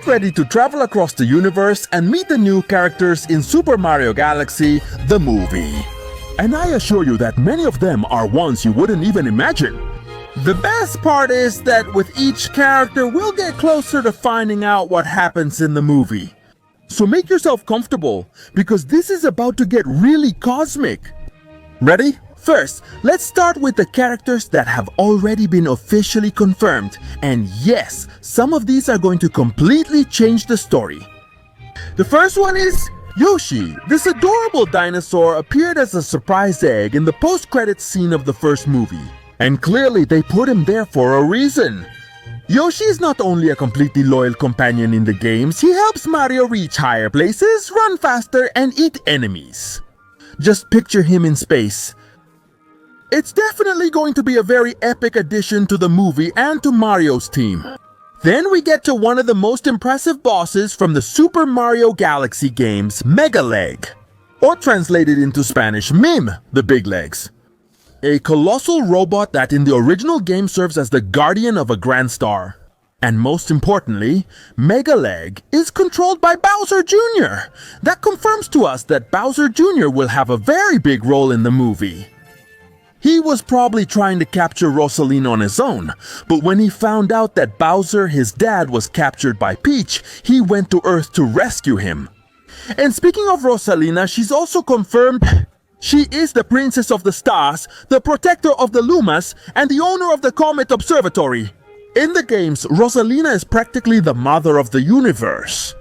Get ready to travel across the universe and meet the new characters in Super Mario Galaxy, the movie. And I assure you that many of them are ones you wouldn't even imagine. The best part is that with each character, we'll get closer to finding out what happens in the movie. So make yourself comfortable, because this is about to get really cosmic. Ready? First, let's start with the characters that have already been officially confirmed. And yes, some of these are going to completely change the story. The first one is Yoshi. This adorable dinosaur appeared as a surprise egg in the post-credits scene of the first movie. And clearly they put him there for a reason. Yoshi is not only a completely loyal companion in the games, he helps Mario reach higher places, run faster, and eat enemies. Just picture him in space. It's definitely going to be a very epic addition to the movie and to Mario's team. Then we get to one of the most impressive bosses from the Super Mario Galaxy games, Mega Leg. Or translated into Spanish, Mim, the big legs. A colossal robot that in the original game serves as the guardian of a grand star. And most importantly, Mega Leg is controlled by Bowser Jr. That confirms to us that Bowser Jr. will have a very big role in the movie. He was probably trying to capture Rosalina on his own, but when he found out that Bowser, his dad, was captured by Peach, he went to Earth to rescue him. And speaking of Rosalina, she's also confirmed she is the Princess of the Stars, the protector of the Lumas, and the owner of the Comet Observatory. In the games, Rosalina is practically the mother of the universe.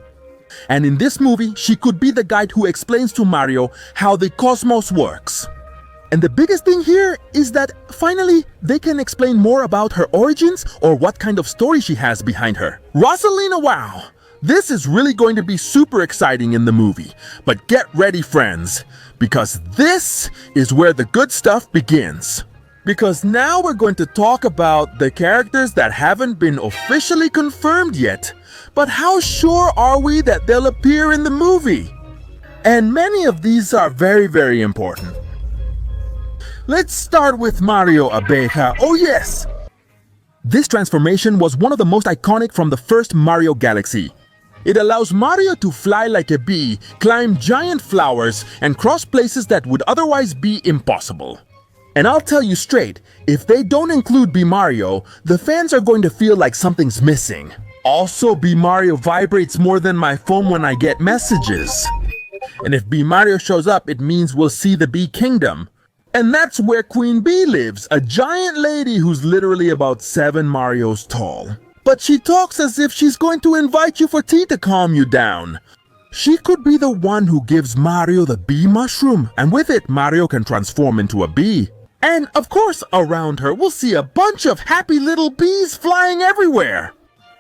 And in this movie, she could be the guide who explains to Mario how the cosmos works. And the biggest thing here is that finally they can explain more about her origins or what kind of story she has behind her. Rosalina, wow! This is really going to be super exciting in the movie. But get ready, friends, because this is where the good stuff begins. Because now we're going to talk about the characters that haven't been officially confirmed yet. But how sure are we that they'll appear in the movie? And many of these are very, very important. Let's start with Mario Abeja. Oh yes! This transformation was one of the most iconic from the first Mario Galaxy. It allows Mario to fly like a bee, climb giant flowers, and cross places that would otherwise be impossible. And I'll tell you straight, if they don't include B Mario, the fans are going to feel like something's missing. Also, B Mario vibrates more than my phone when I get messages. And if B Mario shows up, it means we'll see the Bee Kingdom. And that's where Queen Bee lives, a giant lady who's literally about 7 Marios tall. But she talks as if she's going to invite you for tea to calm you down. She could be the one who gives Mario the bee mushroom, and with it, Mario can transform into a bee. And of course, around her, we'll see a bunch of happy little bees flying everywhere.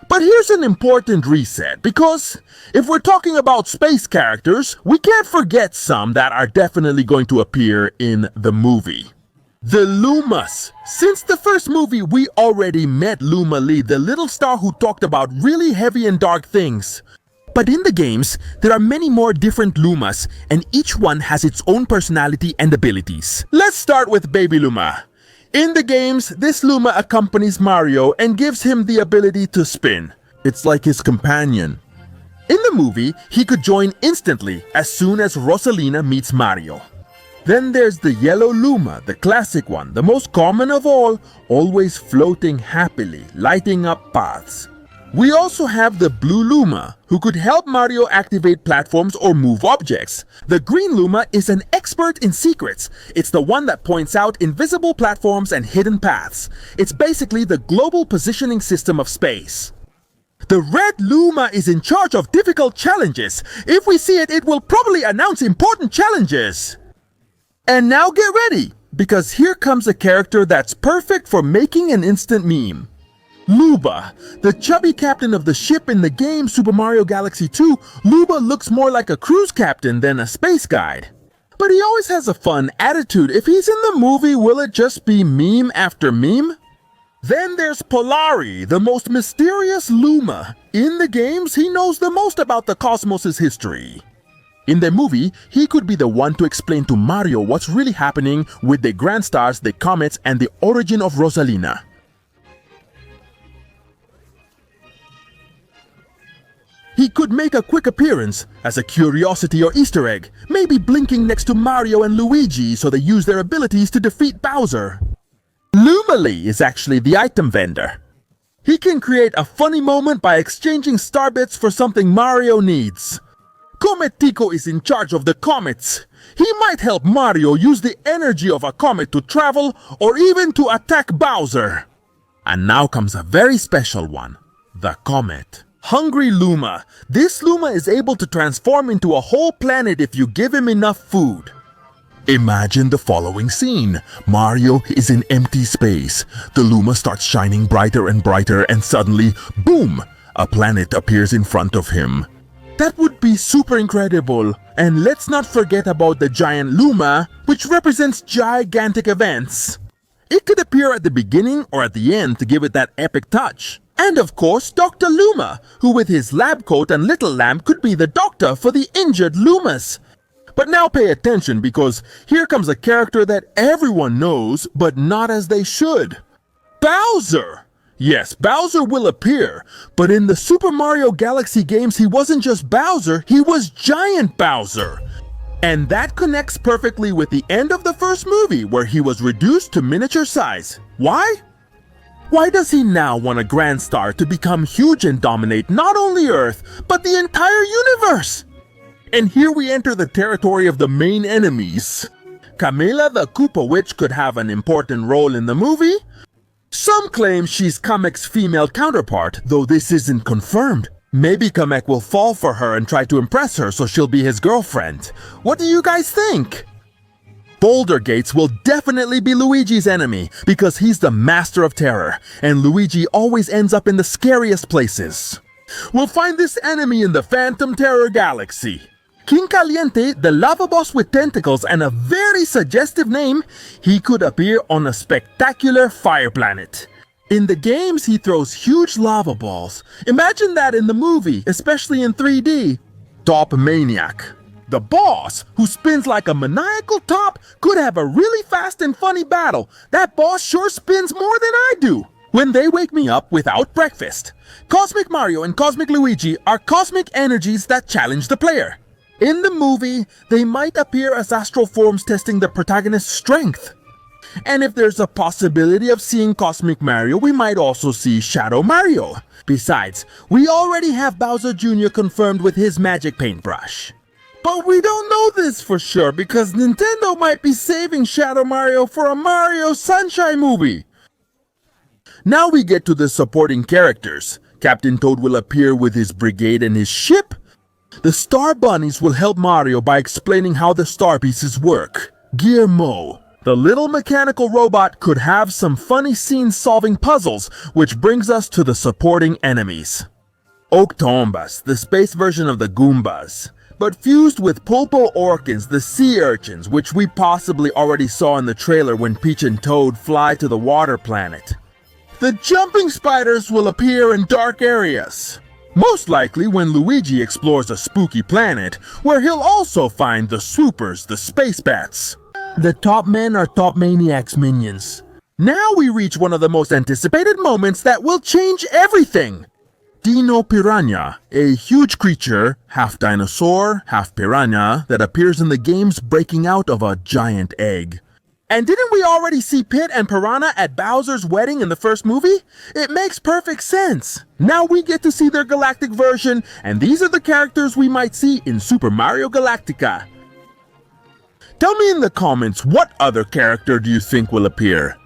But here's an important reset, because if we're talking about space characters, we can't forget some that are definitely going to appear in the movie. The Lumas. Since the first movie, we already met Luma Lee, the little star who talked about really heavy and dark things. But in the games, there are many more different Lumas, and each one has its own personality and abilities. Let's start with Baby Luma. In the games, this Luma accompanies Mario and gives him the ability to spin. It's like his companion. In the movie, he could join instantly as soon as Rosalina meets Mario. Then there's the Yellow Luma, the classic one, the most common of all, always floating happily, lighting up paths. We also have the Blue Luma, who could help Mario activate platforms or move objects. The Green Luma is an expert in secrets. It's the one that points out invisible platforms and hidden paths. It's basically the global positioning system of space. The Red Luma is in charge of difficult challenges. If we see it, it will probably announce important challenges. And now get ready, because here comes a character that's perfect for making an instant meme. Luba, the chubby captain of the ship in the game Super Mario Galaxy 2, Luba looks more like a cruise captain than a space guide. But he always has a fun attitude. If he's in the movie, will it just be meme after meme? Then there's Polari, the most mysterious Luma. In the games, he knows the most about the cosmos' history. In the movie, he could be the one to explain to Mario what's really happening with the grand stars, the comets, and the origin of Rosalina. could make a quick appearance as a curiosity or Easter egg, maybe blinking next to Mario and Luigi so they use their abilities to defeat Bowser. Lumily is actually the item vendor. He can create a funny moment by exchanging star bits for something Mario needs. Comet Tico is in charge of the comets. He might help Mario use the energy of a comet to travel or even to attack Bowser. And now comes a very special one, the comet. Hungry Luma. This Luma is able to transform into a whole planet if you give him enough food. Imagine the following scene. Mario is in empty space. The Luma starts shining brighter and brighter and suddenly, boom! A planet appears in front of him. That would be super incredible. And let's not forget about the giant Luma, which represents gigantic events. It could appear at the beginning or at the end to give it that epic touch. And of course, Dr. Luma, who with his lab coat and little lamp could be the doctor for the injured Lumas. But now pay attention because here comes a character that everyone knows, but not as they should. Bowser! Yes, Bowser will appear, but in the Super Mario Galaxy games he wasn't just Bowser, he was Giant Bowser. And that connects perfectly with the end of the first movie where he was reduced to miniature size. Why? Why does he now want a Grand Star to become huge and dominate not only Earth, but the entire universe? And here we enter the territory of the main enemies. Camilla the Koopa Witch could have an important role in the movie. Some claim she's Kamek's female counterpart, though this isn't confirmed. Maybe Kamek will fall for her and try to impress her so she'll be his girlfriend. What do you guys think? Boulder Gates will definitely be Luigi's enemy because he's the master of terror, and Luigi always ends up in the scariest places. We'll find this enemy in the Phantom Terror Galaxy. King Caliente, the lava boss with tentacles and a very suggestive name, he could appear on a spectacular fire planet. In the games, he throws huge lava balls. Imagine that in the movie, especially in 3D. Top Maniac. The boss, who spins like a maniacal top, could have a really fast and funny battle. That boss sure spins more than I do when they wake me up without breakfast. Cosmic Mario and Cosmic Luigi are cosmic energies that challenge the player. In the movie, they might appear as astral forms testing the protagonist's strength. And if there's a possibility of seeing Cosmic Mario, we might also see Shadow Mario. Besides, we already have Bowser Jr. confirmed with his magic paintbrush. But we don't know this for sure because Nintendo might be saving Shadow Mario for a Mario Sunshine movie. Now we get to the supporting characters. Captain Toad will appear with his brigade and his ship. The Star Bunnies will help Mario by explaining how the star pieces work. Guillermo, the little mechanical robot, could have some funny scenes solving puzzles, which brings us to the supporting enemies. Octombas, the space version of the Goombas, but fused with Pulpo Orkins, the sea urchins, which we possibly already saw in the trailer when Peach and Toad fly to the water planet. The jumping spiders will appear in dark areas. Most likely when Luigi explores a spooky planet, where he'll also find the swoopers, the space bats. The top men are Top Maniac's minions. Now we reach one of the most anticipated moments that will change everything. Dino Piranha, a huge creature, half dinosaur, half piranha, that appears in the games breaking out of a giant egg. And didn't we already see Pit and Piranha at Bowser's wedding in the first movie? It makes perfect sense. Now we get to see their galactic version, and these are the characters we might see in Super Mario Galactica. Tell me in the comments what other character do you think will appear?